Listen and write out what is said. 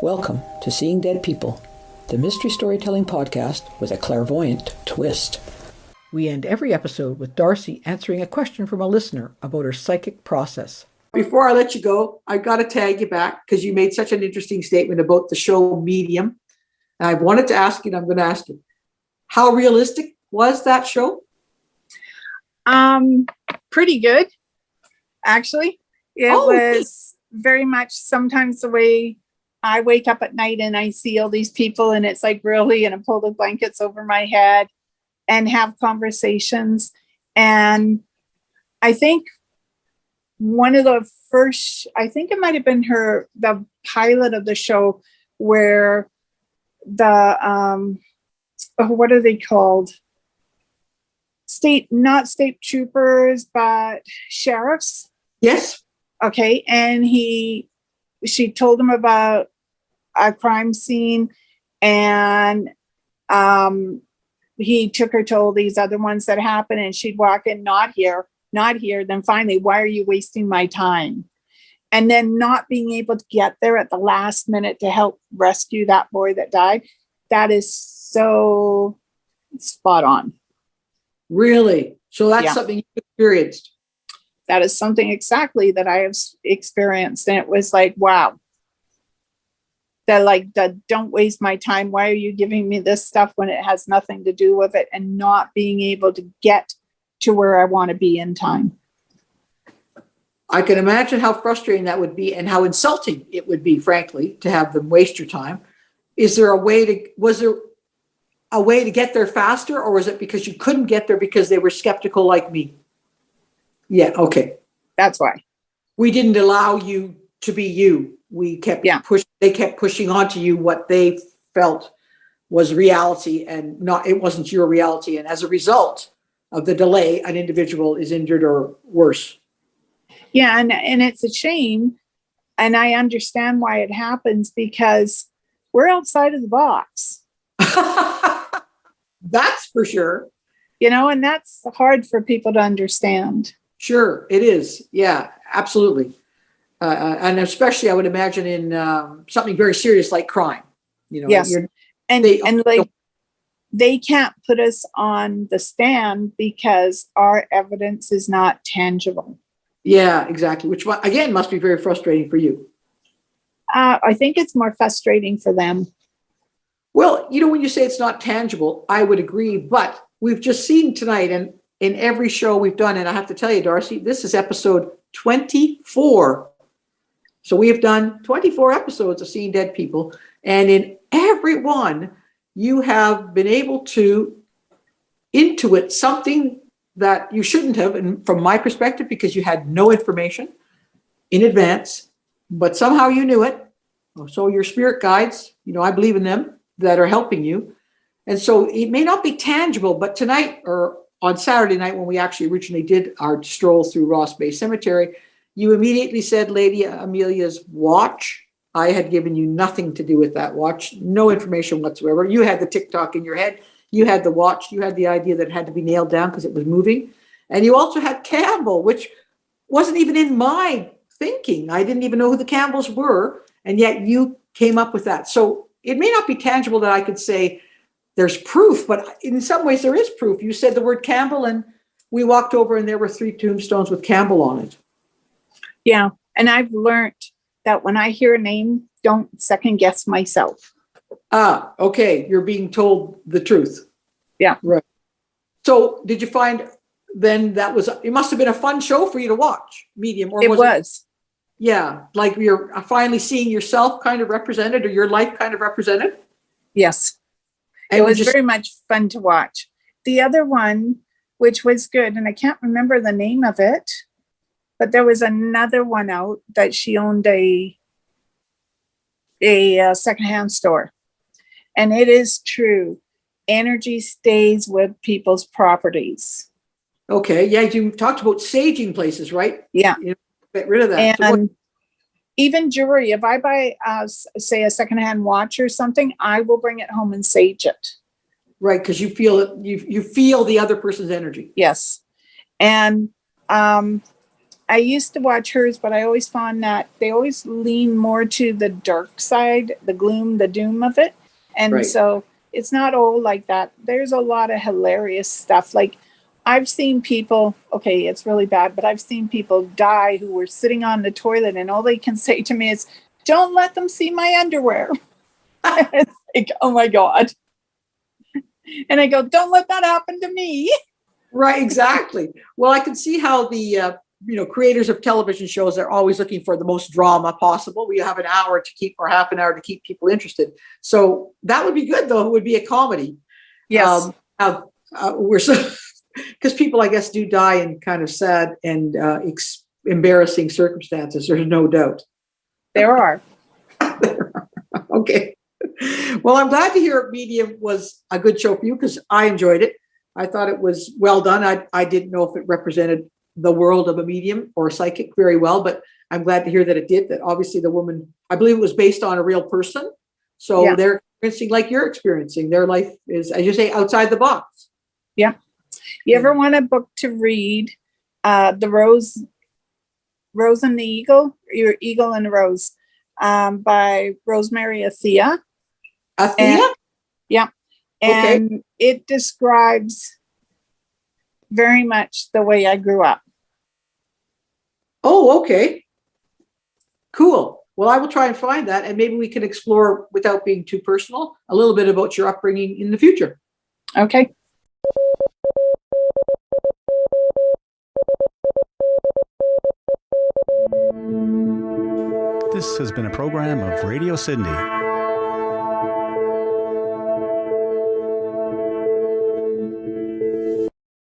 Welcome to Seeing Dead People, the mystery storytelling podcast with a clairvoyant twist. We end every episode with Darcy answering a question from a listener about her psychic process. Before I let you go, I've got to tag you back because you made such an interesting statement about the show Medium. And I wanted to ask you, and I'm going to ask you, how realistic was that show? Pretty good, actually. It was very much sometimes the way I wake up at night and I see all these people and it's like really, and I pull the blankets over my head and have conversations. And I think one of the first, I think it might have been the pilot of the show where the, what are they called? Not state troopers, but sheriffs. Yes. Okay. And she told him about a crime scene, and he took her to all these other ones that happened, and she'd walk in, not here. Then finally, why are you wasting my time? And then not being able to get there at the last minute to help rescue that boy that died. That is so spot on. Really? So that's something you experienced? That is something exactly that I have experienced. And it was like, wow. Don't waste my time. Why are you giving me this stuff when it has nothing to do with it, and not being able to get to where I want to be in time? I can imagine how frustrating that would be and how insulting it would be, frankly, to have them waste your time. Was there a way to get there faster, or was it because you couldn't get there because they were skeptical like me? Yeah. Okay. That's why. We didn't allow you to be you. We kept they kept pushing onto you what they felt was reality, and it wasn't your reality. And as a result of the delay, an individual is injured or worse. Yeah. And it's a shame. And I understand why it happens, because we're outside of the box. That's for sure. And that's hard for people to understand. Sure, it is. Yeah, absolutely. And especially, I would imagine, in something very serious like crime. Yes. They can't put us on the stand because our evidence is not tangible. Yeah, exactly. Which, again, must be very frustrating for you. I think it's more frustrating for them. Well, when you say it's not tangible, I would agree. But we've just seen tonight, and in every show we've done, and I have to tell you, Darcy, this is episode 24. So we have done 24 episodes of Seeing Dead People. And in every one, you have been able to intuit something that you shouldn't have, and from my perspective, because you had no information in advance, but somehow you knew it. So your spirit guides, I believe in them, that are helping you. And so it may not be tangible, but tonight, or on Saturday night, when we actually originally did our stroll through Ross Bay Cemetery, you immediately said Lady Amelia's watch. I had given you nothing to do with that watch, no information whatsoever. You had the TikTok in your head. You had the watch. You had the idea that it had to be nailed down because it was moving. And you also had Campbell, which wasn't even in my thinking. I didn't even know who the Campbells were. And yet you came up with that. So it may not be tangible that I could say there's proof, but in some ways there is proof. You said the word Campbell, and we walked over and there were 3 tombstones with Campbell on it. Yeah. And I've learned that when I hear a name, don't second guess myself. Okay. You're being told the truth. Yeah. Right. So did you find then it must have been a fun show for you to watch, Medium? Or was. Yeah. Like you're finally seeing yourself kind of represented, or your life kind of represented? Yes. And it was very much fun to watch. The other one, which was good, and I can't remember the name of it, but there was another one out that she owned a secondhand store. And it is true. Energy stays with people's properties. Okay. Yeah. You talked about saging places, right? Yeah. Get rid of that. And even jewelry, if I buy, say, a secondhand watch or something, I will bring it home and sage it. Right. Because you feel it. You feel the other person's energy. Yes. And I used to watch hers, but I always found that they always lean more to the dark side, the gloom, the doom of it. And Right. so it's not all like that. There's a lot of hilarious stuff. Like I've seen people, okay, it's really bad, but I've seen people die who were sitting on the toilet and all they can say to me is, don't let them see my underwear. It's like, oh my God. And I go, don't let that happen to me. Right, exactly. Well, I can see how the creators of television shows are always looking for the most drama possible. We have an hour to keep, or half an hour to keep people interested. So that would be good, though. It would be a comedy. Yes. We're so because people, I guess, do die in kind of sad and embarrassing circumstances. There's no doubt. There are. Okay. Well, I'm glad to hear Medium was a good show for you because I enjoyed it. I thought it was well done. I didn't know if it represented the world of a medium or a psychic very well, but I'm glad to hear that it did. That obviously the woman, I believe it was based on a real person. So Yeah. they're experiencing like you're experiencing. Their life is, as you say, outside the box. Yeah. You ever want a book to read? The Rose and the Eagle, or Eagle and the Rose, by Rosemary Athea. Athea? Yeah. Okay. And it describes very much the way I grew up. Oh, okay. Cool. Well, I will try and find that, and maybe we can explore, without being too personal, a little bit about your upbringing in the future. Okay. This has been a program of Radio Sydney.